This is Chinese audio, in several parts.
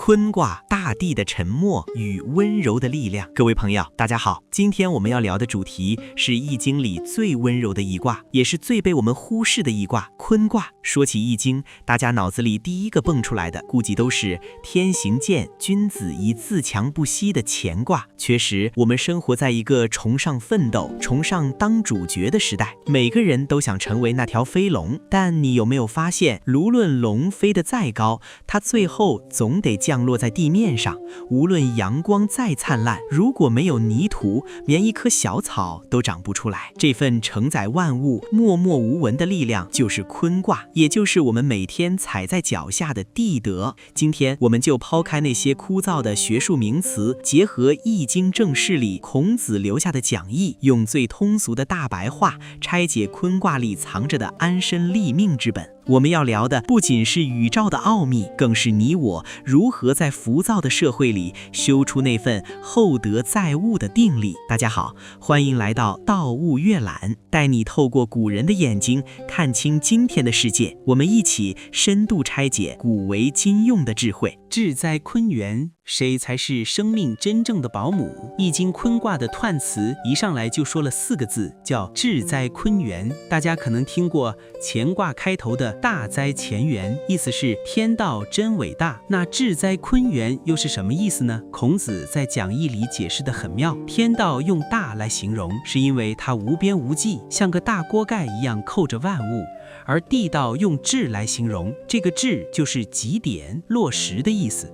坤卦，大地的沉默与温柔的力量。各位朋友，大家好，今天我们要聊的主题是易经里最温柔的一卦，也是最被我们忽视的一卦——坤卦。说起易经，大家脑子里第一个蹦出来的，估计都是天行健，君子以自强不息的乾卦。确实，我们生活在一个崇尚奋斗、崇尚当主角的时代，每个人都想成为那条飞龙。但你有没有发现，无论龙飞得再高，它最后总得降落在地面上。无论阳光再灿烂，如果没有泥土，连一棵小草都长不出来。这份承载万物、默默无闻的力量，就是坤卦，也就是我们每天踩在脚下的地德。今天我们就抛开那些枯燥的学术名词，结合易经正式里孔子留下的讲义，用最通俗的大白话拆解坤卦里藏着的安身立命之本。我们要聊的不仅是宇宙的奥秘，更是你我如何在浮躁的社会里修出那份厚德载物的定力。大家好，欢迎来到道物阅览，带你透过古人的眼睛看清今天的世界。我们一起深度拆解古为今用的智慧。志在坤元，谁才是生命真正的保姆？易经坤卦的彖辞一上来就说了4个字，叫志在坤元。大家可能听过乾卦开头的大哉乾元，意思是天道真伟大。那志在坤元又是什么意思呢？孔子在讲义里解释得很妙，天道用大来形容，是因为它无边无际，像个大锅盖一样扣着万物。而地道用志来形容，这个志就是极点落实的意思。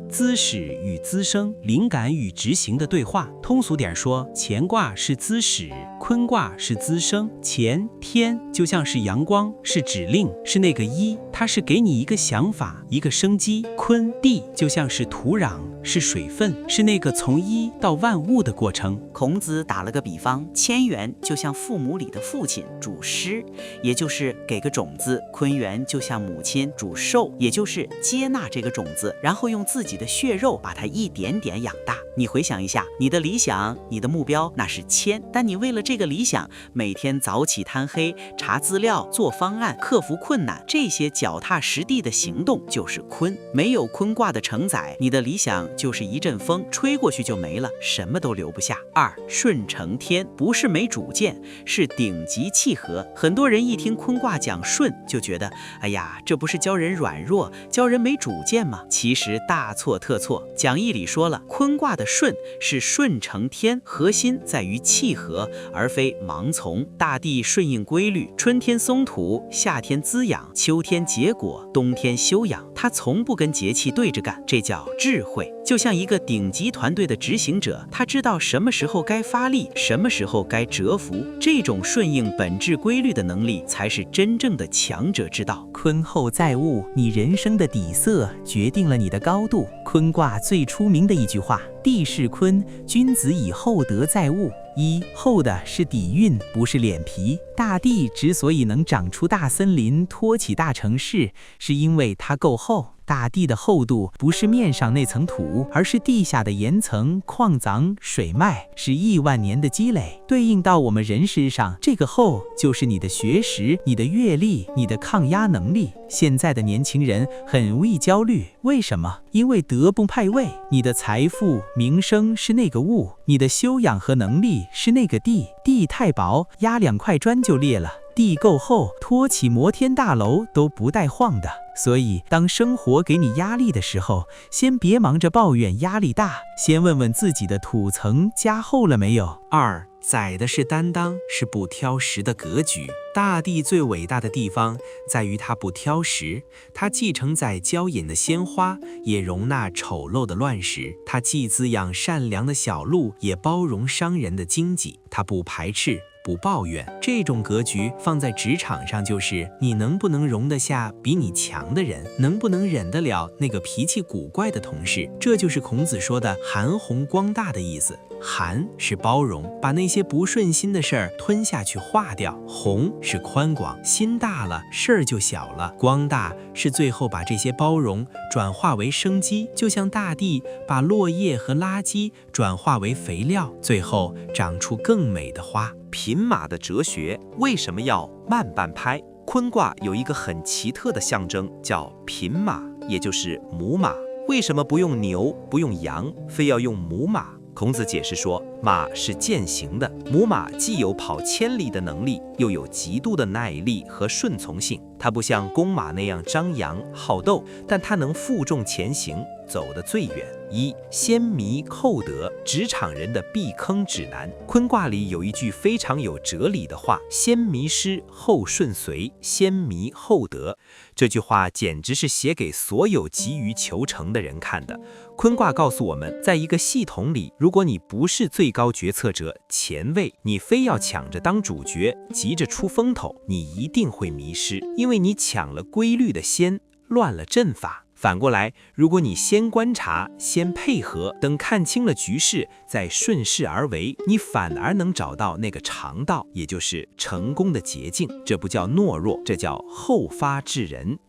资始与资生，灵感与执行的对话。通俗点说，乾卦是资始，坤卦是资生。乾天就像是阳光，是指令，是那个它是给你一个想法，一个生机。坤地就像是土壤，是水分，是那个从到万物的过程。孔子打了个比方，乾元就像父母里的父亲，主师，也就是给个种子；坤元就像母亲，主受，也就是接纳这个种子，然后用自己的血肉把它一点点养大。你回想一下，你的理想，你的目标，那是谦，但你为了这个理想，每天早起贪黑，查资料，做方案，克服困难，这些脚踏实地的行动就是坤。没有坤卦的承载，你的理想就是一阵风，吹过去就没了，什么都留不下。顺承天，不是没主见，是顶级契合。很多人一听坤卦讲顺，就觉得哎呀，这不是教人软弱，教人没主见吗？其实大错特错。讲义里说了，坤卦的顺是顺承天，核心在于契合，而非盲从。大地顺应规律，春天松土，夏天滋养，秋天结果，冬天休养，它从不跟节气对着干，这叫智慧。就像一个顶级团队的执行者，他知道什么时候该发力，什么时候该蛰伏。这种顺应本质规律的能力，才是真正的强者之道。坤厚载物，你人生的底色决定了你的高度。坤卦最出名的一句话：地势坤，君子以厚德载物。厚的是底蕴，不是脸皮。大地之所以能长出大森林，托起大城市，是因为它够厚。大地的厚度不是面上那层土，而是地下的岩层、矿藏、水脉，是亿万年的积累。对应到我们人身上，这个厚就是你的学识、你的阅历、你的抗压能力。现在的年轻人很容易焦虑，为什么？因为德不配位。你的财富、名声是那个物，你的修养和能力是那个地。地太薄，压2块砖就裂了；地够厚，托起摩天大楼都不带晃的。所以当生活给你压力的时候，先别忙着抱怨压力大，先问问自己的土层加厚了没有。载的是担当，是不挑食的格局。大地最伟大的地方在于它不挑食，它既承载娇艳的鲜花，也容纳丑陋的乱石；它既滋养善良的小鹿，也包容商人的经济。它不排斥，不抱怨。这种格局放在职场上，就是你能不能容得下比你强的人，能不能忍得了那个脾气古怪的同事。这就是孔子说的含宏光大的意思。含是包容，把那些不顺心的事儿吞下去化掉；宏是宽广，心大了事儿就小了；光大是最后把这些包容转化为生机，就像大地把落叶和垃圾转化为肥料，最后长出更美的花。品马的哲学为什么要慢半拍？坤卦有一个很奇特的象征，叫品马，也就是母马。为什么不用牛，不用羊，非要用母马？孔子解释说，马是践行的，母马既有跑千里的能力，又有极度的耐力和顺从性。它不像公马那样张扬好斗，但它能负重前行，走得最远。先迷后得，职场人的避坑指南。坤卦里有一句非常有哲理的话：先迷失，后顺遂，先迷后得。这句话简直是写给所有急于求成的人看的。坤卦告诉我们，在一个系统里，如果你不是最高决策者、前卫，你非要抢着当主角，急着出风头，你一定会迷失，因为你抢了规律的先，乱了阵法。反过来，如果你先观察，先配合，等看清了局势，再顺势而为，你反而能找到那个常道，也就是成功的捷径。这不叫懦弱，这叫后发制人。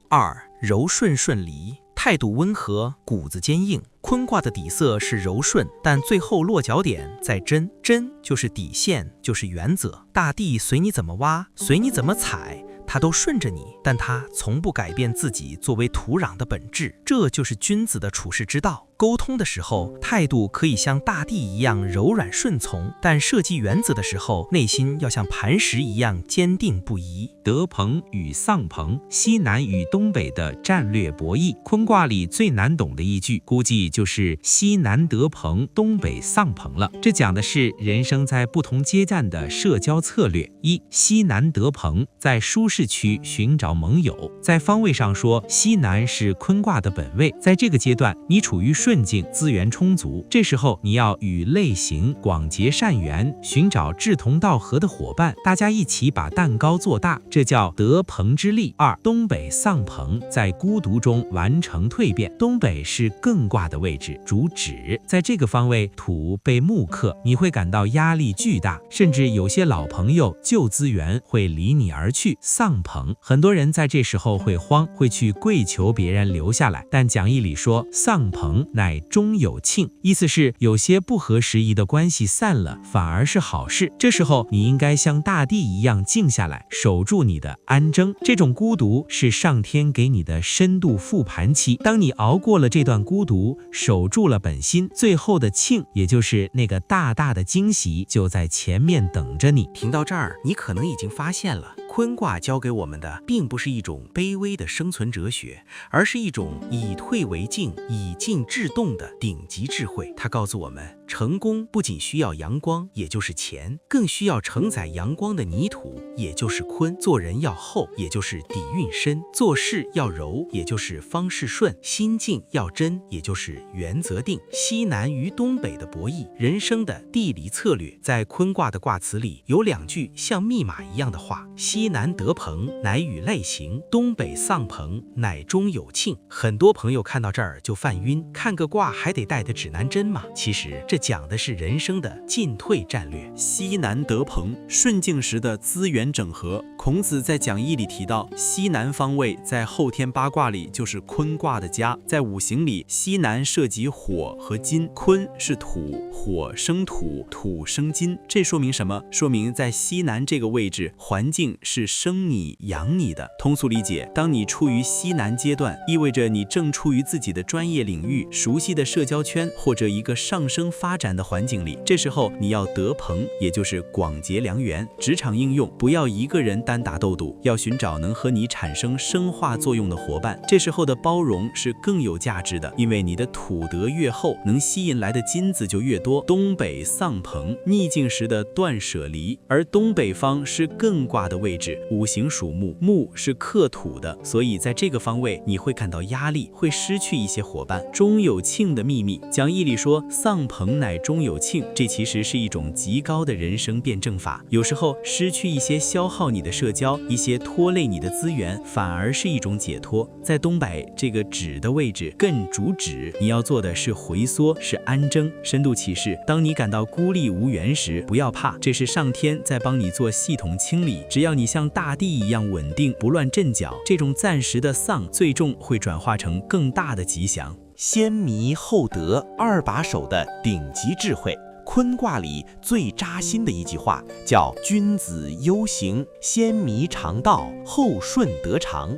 柔顺顺离，态度温和，骨子坚硬。坤卦的底色是柔顺，但最后落脚点在真。真就是底线，就是原则。大地随你怎么挖，随你怎么踩，它都顺着你，但它从不改变自己作为土壤的本质。这就是君子的处世之道。沟通的时候，态度可以像大地一样柔软顺从，但设计原则的时候，内心要像磐石一样坚定不移。德朋与丧朋，西南与东北的战略博弈。坤卦里最难懂的一句，估计就是西南德朋，东北丧朋了。这讲的是人生在不同阶段的社交策略。西南德朋，在舒适区寻找盟友。在方位上说，西南是坤卦的本位，在这个阶段，你处于顺境，资源充足，这时候你要与类型广结善缘，寻找志同道合的伙伴，大家一起把蛋糕做大，这叫德朋之利。东北丧朋，在孤独中完成蜕变。东北是艮卦的位置，主止，在这个方位土被木克，你会感到压力巨大，甚至有些老朋友旧资源会离你而去。丧朋，很多人在这时候会慌，会去跪求别人留下来，但讲义里说丧朋乃终有庆，意思是有些不合时宜的关系散了，反而是好事。这时候你应该像大地一样静下来，守住你的安贞。这种孤独是上天给你的深度复盘期，当你熬过了这段孤独，守住了本心，最后的庆，也就是那个大大的惊喜，就在前面等着你。听到这儿，你可能已经发现了，坤卦教给我们的并不是一种卑微的生存哲学，而是一种以退为进、以静制动的顶级智慧。它告诉我们，成功不仅需要阳光，也就是钱，更需要承载阳光的泥土，也就是坤。做人要厚，也就是底蕴深；做事要柔，也就是方式顺；心静要真，也就是原则定。西南与东北的博弈，人生的地理策略，在坤卦的卦辞里有两句像密码一样的话：西南得朋，乃与类行；东北丧朋，乃终有庆。很多朋友看到这儿就犯晕，看个卦还得带的指南针吗？其实这讲的是人生的进退战略。西南得朋，顺境时的资源整合。孔子在讲义里提到，西南方位在后天八卦里就是坤卦的家。在五行里，西南涉及火和金，坤是土，火生土，土生金。这说明什么？说明在西南这个位置，环境是生你养你的。通俗理解，当你处于西南阶段，意味着你正处于自己的专业领域、熟悉的社交圈或者一个上升发展的环境里。这时候你要得朋，也就是广结良缘。职场应用，不要一个人单打斗赌，要寻找能和你产生生化作用的伙伴。这时候的包容是更有价值的，因为你的土德越厚，能吸引来的金子就越多。东北丧朋，逆境时的断舍离，而东北方是艮卦的位置，五行属木，木是克土的，所以在这个方位你会感到压力，会失去一些伙伴。终有庆的秘密，讲义里说丧朋乃终有庆，这其实是一种极高的人生辩证法。有时候失去一些消耗你的社交，一些拖累你的资源，反而是一种解脱。在东北这个止的位置，艮主止，你要做的是回缩，是安贞。深度启示，当你感到孤立无援时，不要怕，这是上天在帮你做系统清理。只要你像大地一样稳定，不乱阵脚，这种暂时的丧，最终会转化成更大的吉祥。先迷后得，二把手的顶级智慧。坤卦里最扎心的一句话，叫君子忧行，先迷常道，后顺得常。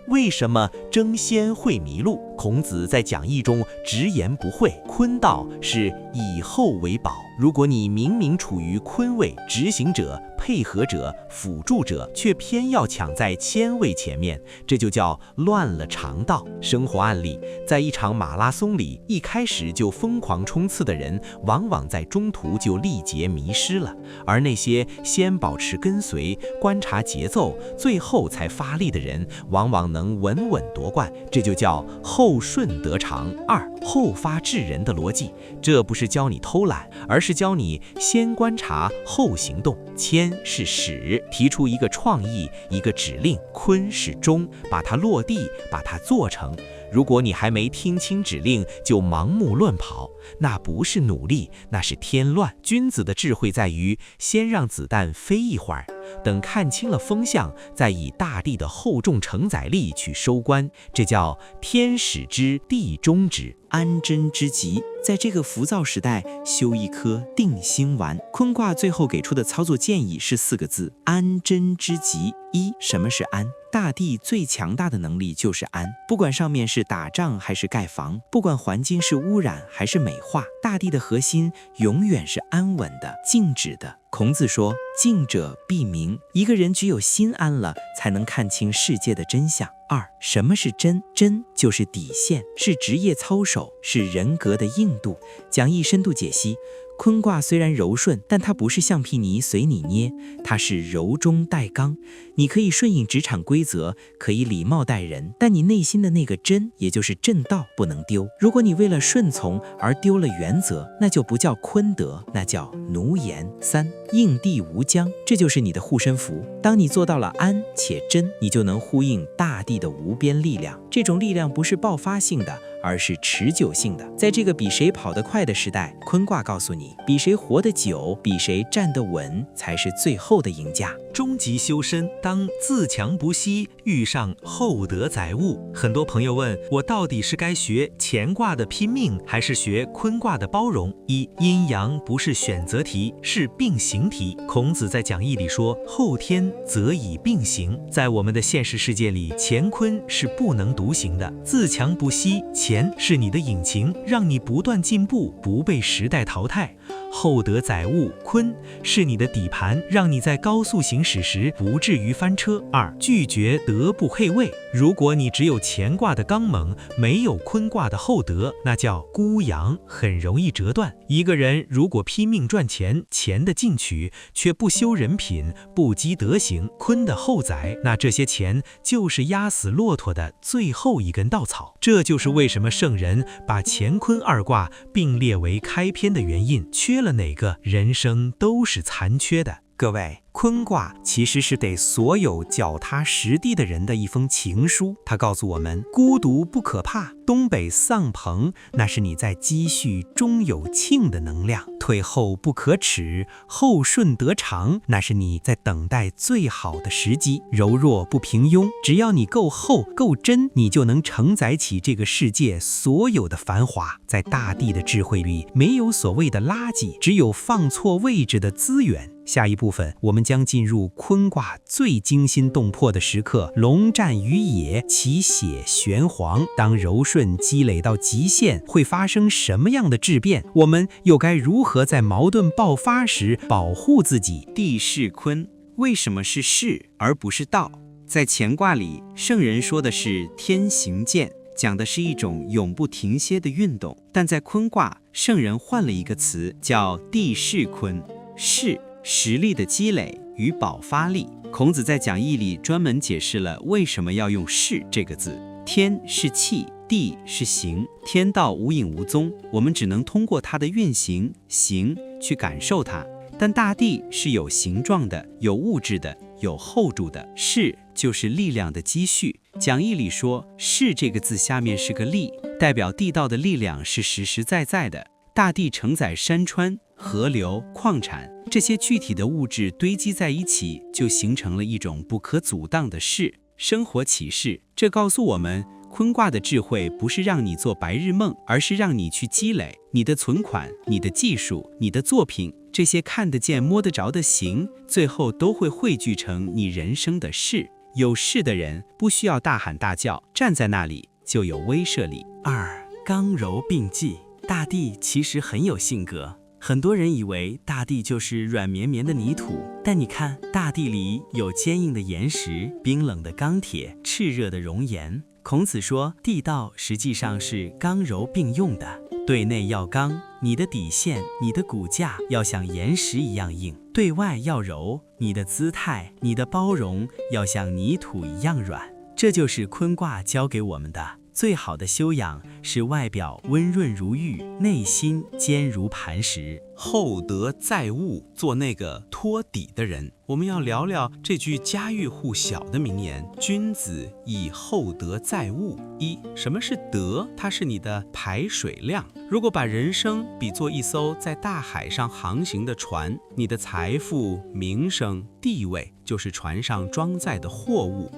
为什么争先会迷路？孔子在讲义中直言不讳，坤道是以后为宝。如果你明明处于坤位，执行者、配合者、辅助者，却偏要抢在谦位前面，这就叫乱了常道。生活案例，在一场马拉松里，一开始就疯狂冲刺的人，往往在中途就力竭迷失了；而那些先保持跟随、观察节奏，最后才发力的人，往往能稳稳夺冠。这就叫后顺得常。后发制人的逻辑，这不是教你偷懒，而是教你先观察后行动。谦是始，提出一个创意，一个指令；坤是终，把它落地，把它做成。如果你还没听清指令就盲目乱跑，那不是努力，那是添乱。君子的智慧在于先让子弹飞一会儿，等看清了风向，再以大地的厚重承载力去收官，这叫天使之，地中之。安贞之极，在这个浮躁时代，修一颗定心丸。坤卦最后给出的操作建议是4个字：安贞之极。什么是安？大地最强大的能力就是安，不管上面是打仗还是盖房，不管环境是污染还是美化，大地的核心永远是安稳的、静止的。孔子说：静者必明。一个人只有心安了，才能看清世界的真相。什么是真？真就是底线，是职业操守，是人格的硬度。讲义深度解析。坤卦虽然柔顺，但它不是橡皮泥随你捏，它是柔中带刚。你可以顺应职场规则，可以礼貌待人，但你内心的那个真，也就是正道，不能丢。如果你为了顺从而丢了原则，那就不叫坤德，那叫奴颜。应地无疆，这就是你的护身符。当你做到了安且真，你就能呼应大地的无边力量。这种力量不是爆发性的，而是持久性的。在这个比谁跑得快的时代，坤卦告诉你，比谁活得久，比谁站得稳，才是最后的赢家。终极修身，当自强不息，遇上厚德载物。很多朋友问我，到底是该学乾卦的拼命，还是学坤卦的包容？阴阳不是选择题，是并行题。孔子在讲义里说，后天则以并行。在我们的现实世界里，乾坤是不能独行的。自强不息，乾是你的引擎，让你不断进步，不被时代淘汰。厚德载物，坤是你的底盘，让你在高速行驶时不至于翻车。拒绝德不配位。如果你只有乾卦的刚猛，没有坤卦的厚德，那叫孤阳，很容易折断。一个人如果拼命赚钱，钱的进取，却不修人品，不积德行，坤的厚载，那这些钱就是压死骆驼的最后一根稻草。这就是为什么圣人把乾坤2卦并列为开篇的原因，缺了哪个，人生都是残缺的。各位，坤卦其实是给所有脚踏实地的人的一封情书。它告诉我们，孤独不可怕，东北丧朋，那是你在积蓄中有庆的能量；退后不可耻，后顺得长，那是你在等待最好的时机；柔弱不平庸，只要你够厚够真，你就能承载起这个世界所有的繁华。在大地的智慧里，没有所谓的垃圾，只有放错位置的资源。下一部分，我们将进入坤卦最惊心动魄的时刻，龙战于野，其血玄黄。当柔顺积累到极限，会发生什么样的质变？我们又该如何在矛盾爆发时保护自己？地势坤，为什么是势而不是道？在乾卦里，圣人说的是天行健，讲的是一种永不停歇的运动。但在坤卦，圣人换了一个词，叫地势坤。势，实力的积累与爆发力。孔子在讲义里专门解释了为什么要用势这个字。天是气，地是形，天道无影无踪，我们只能通过它的运行形去感受它。但大地是有形状的，有物质的，有厚度的。势就是力量的积蓄。讲义里说，势这个字下面是个力，代表地道的力量是实实在在的。大地承载山川、河流、矿产，这些具体的物质堆积在一起，就形成了一种不可阻挡的势。生活启示，这告诉我们，坤卦的智慧不是让你做白日梦，而是让你去积累你的存款、你的技术、你的作品，这些看得见摸得着的形，最后都会汇聚成你人生的势。有势的人不需要大喊大叫，站在那里就有威慑力。2. 刚柔并济。大地其实很有性格，很多人以为大地就是软绵绵的泥土，但你看，大地里有坚硬的岩石、冰冷的钢铁、炽热的熔岩。孔子说，地道实际上是刚柔并用的，对内要刚，你的底线、你的骨架要像岩石一样硬；对外要柔，你的姿态、你的包容要像泥土一样软。这就是坤卦教给我们的。最好的修养是外表温润如玉，内心坚如磐石。厚德载物，做那个托底的人。我们要聊聊这句家喻户晓的名言：君子以厚德载物。什么是德？它是你的排水量。如果把人生比作一艘在大海上航行的船，你的财富、名声、地位就是船上装载的货物，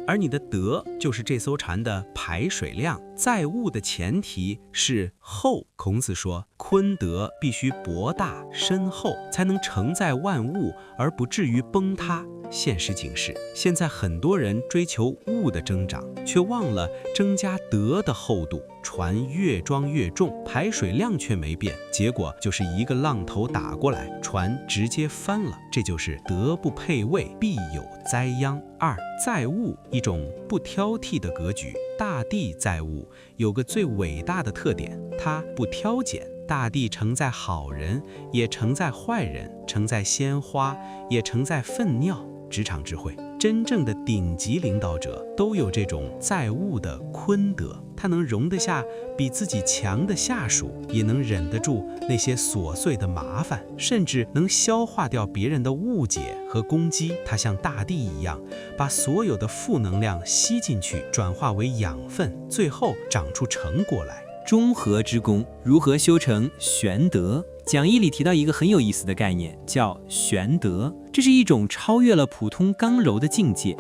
而你的德就是这艘船的排水量。载物的前提是厚。孔子说，坤德必须博大深厚，才能承载万物，而不至于崩塌。现实警示，现在很多人追求物的增长，却忘了增加德的厚度。船越装越重，排水量却没变，结果就是一个浪头打过来，船直接翻了。这就是德不配位，必有灾殃。2. 载物，一种不挑剔的格局。大地载物有个最伟大的特点，它不挑拣。大地承载好人，也承载坏人，承载鲜花，也承载粪尿。职场智慧，真正的顶级领导者都有这种载物的坤德，他能容得下比自己强的下属，也能忍得住那些琐碎的麻烦，甚至能消化掉别人的误解和攻击。他像大地一样，把所有的负能量吸进去，转化为养分，最后长出成果来。中和之功，如何修成玄德？讲义里提到一个很有意思的概念，叫玄德。这是一种超越了普通刚柔的境界。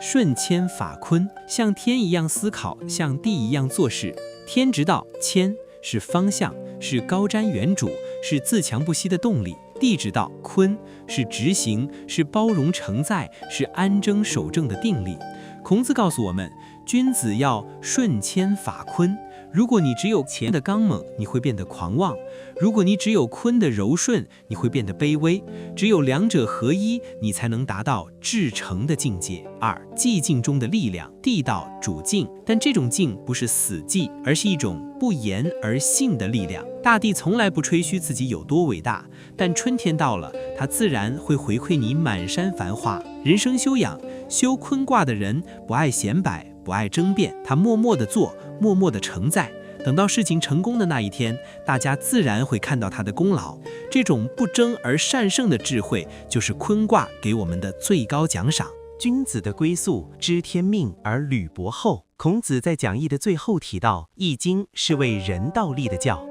顺谦法坤，像天一样思考，像地一样做事。天之道，谦是方向，是高瞻远瞩，是自强不息的动力；地之道，坤是执行，是包容承载，是安贞守正的定力。孔子告诉我们，君子要顺谦法坤。如果你只有谦的刚猛，你会变得狂妄；如果你只有坤的柔顺，你会变得卑微。只有两者合一，你才能达到至诚的境界。2. 寂静中的力量，地道主静，但这种静不是死寂，而是一种不言而信的力量。大地从来不吹嘘自己有多伟大，但春天到了，它自然会回馈你满山繁花。人生修养，修坤卦的人不爱显摆，不爱争辩，他默默地做，默默地承载。等到事情成功的那一天，大家自然会看到他的功劳。这种不争而善胜的智慧，就是坤卦给我们的最高奖赏。君子的归宿，知天命而履薄厚。孔子在讲义的最后提到，《易经》是为人道立的教。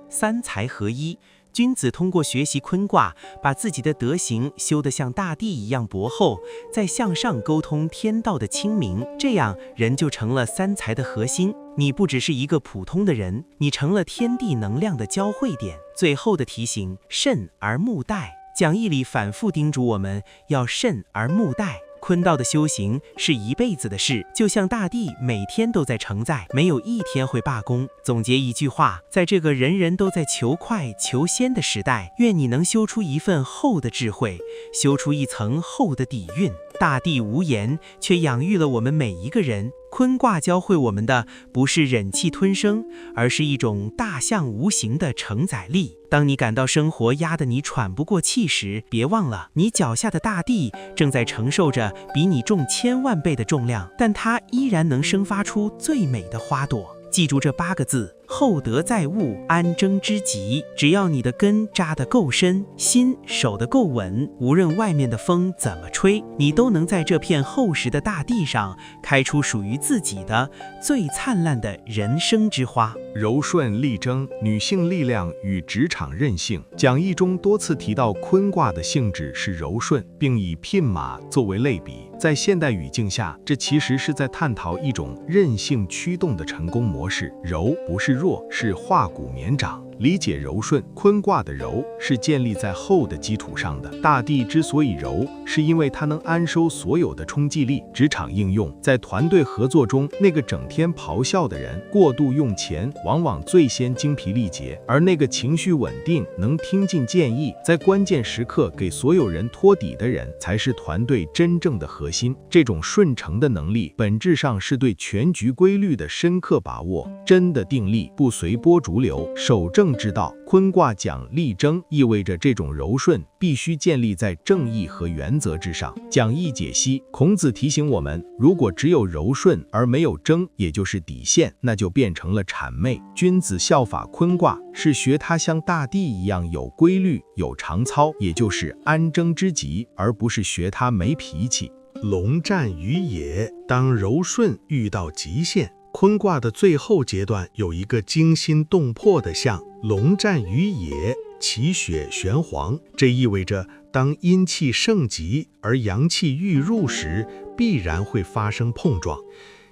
三才合一。君子通过学习坤卦，把自己的德行修得像大地一样薄厚，再向上沟通天道的清明，这样人就成了三才的核心。你不只是一个普通的人，你成了天地能量的交汇点。最后的提醒，慎而穆待。讲义里反复叮嘱我们要慎而穆待。坤道的修行是一辈子的事，就像大地每天都在承载，没有一天会罢工。总结一句话，在这个人人都在求快求鲜的时代，愿你能修出一份厚的智慧，修出一层厚的底蕴。大地无言，却养育了我们每一个人。坤卦教会我们的不是忍气吞声，而是一种大象无形的承载力。当你感到生活压得你喘不过气时，别忘了你脚下的大地正在承受着比你重1000万倍的重量，但它依然能生发出最美的花朵。记住这8个字，厚德载物，安贞之极。只要你的根扎得够深，心守得够稳，无论外面的风怎么吹，你都能在这片厚实的大地上开出属于自己的最灿烂的人生之花。柔顺力争，女性力量与职场韧性。讲义中多次提到坤卦的性质是柔顺，并以牝马作为类比。在现代语境下，这其实是在探讨一种韧性驱动的成功模式。柔不是弱，是化骨绵掌。理解柔顺，坤卦的柔是建立在厚的基础上的。大地之所以柔，是因为它能安收所有的冲击力。职场应用，在团队合作中，那个整天咆哮的人，过度用钱，往往最先精疲力竭，而那个情绪稳定，能听进建议，在关键时刻给所有人托底的人，才是团队真正的核心。这种顺承的能力，本质上是对全局规律的深刻把握。真的定力，不随波逐流，守正之道。坤卦讲力争，意味着这种柔顺必须建立在正义和原则之上。讲义解析，孔子提醒我们，如果只有柔顺而没有争，也就是底线，那就变成了谄媚。君子效法坤卦，是学他像大地一样有规律、有常操，也就是安争之极，而不是学他没脾气。龙战于野，当柔顺遇到极限。坤卦的最后阶段有一个惊心动魄的象，龙战于野，其血玄黄。这意味着当阴气盛极而阳气欲入时，必然会发生碰撞。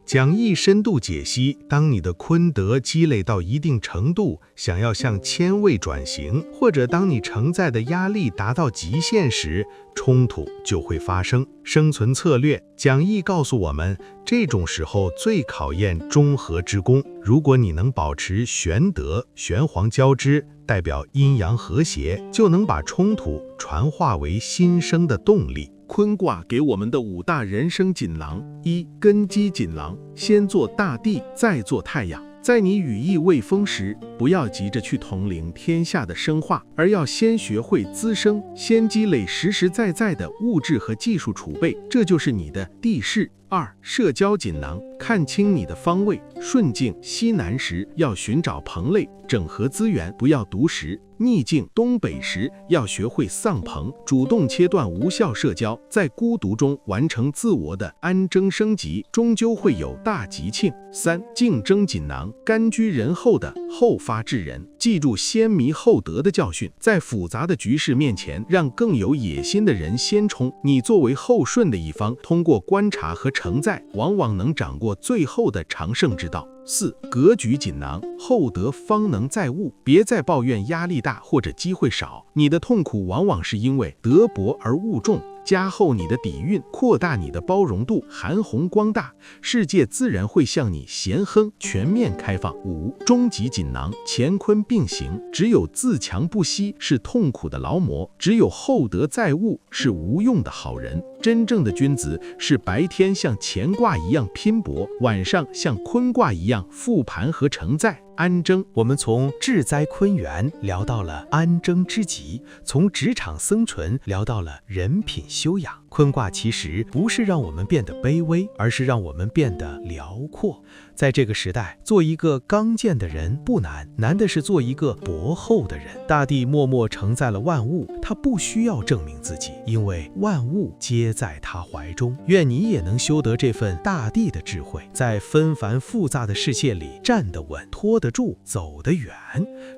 讲义深度解析，当你的坤德积累到一定程度，想要向谦位转型，或者当你承载的压力达到极限时，冲突就会发生。生存策略，讲义告诉我们，这种时候最考验中和之功。如果你能保持玄德，玄黄交织，代表阴阳和谐，就能把冲突传化为新生的动力。坤卦给我们的5大人生锦囊：一、根基锦囊，先做大地，再做太阳。在你羽翼未丰时，不要急着去统领天下的生化，而要先学会滋生，先积累实实在在的物质和技术储备，这就是你的地势。2、社交锦囊，看清你的方位，顺境西南时要寻找朋类，整合资源，不要独食；逆境东北时要学会丧朋，主动切断无效社交，在孤独中完成自我的安争升级，终究会有大吉庆。3、竞争锦囊，甘居人后的后发制人，记住先迷后得的教训，在复杂的局势面前，让更有野心的人先冲。你作为后顺的一方，通过观察和承载，往往能掌握最后的长胜之道。4、格局锦囊，厚德方能载物，别再抱怨压力大或者机会少，你的痛苦往往是因为德薄而物重。加厚你的底蕴，扩大你的包容度，含宏光大，世界自然会向你咸亨，全面开放。5、终极锦囊，乾坤并行，只有自强不息是痛苦的劳模，只有厚德载物是无用的好人。真正的君子是白天像乾卦一样拼搏，晚上像坤卦一样复盘和承载。安争，我们从志哉坤元聊到了安争之极，从职场生存聊到了人品修养。坤卦其实不是让我们变得卑微，而是让我们变得辽阔。在这个时代，做一个刚健的人不难，难的是做一个博厚的人。大地默默承载了万物，他不需要证明自己，因为万物皆在他怀中。愿你也能修得这份大地的智慧，在纷繁复杂的世界里站得稳，拖得住，走得远。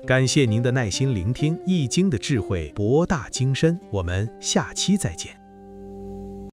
感谢您的耐心聆听，易经的智慧博大精深，我们下期再见。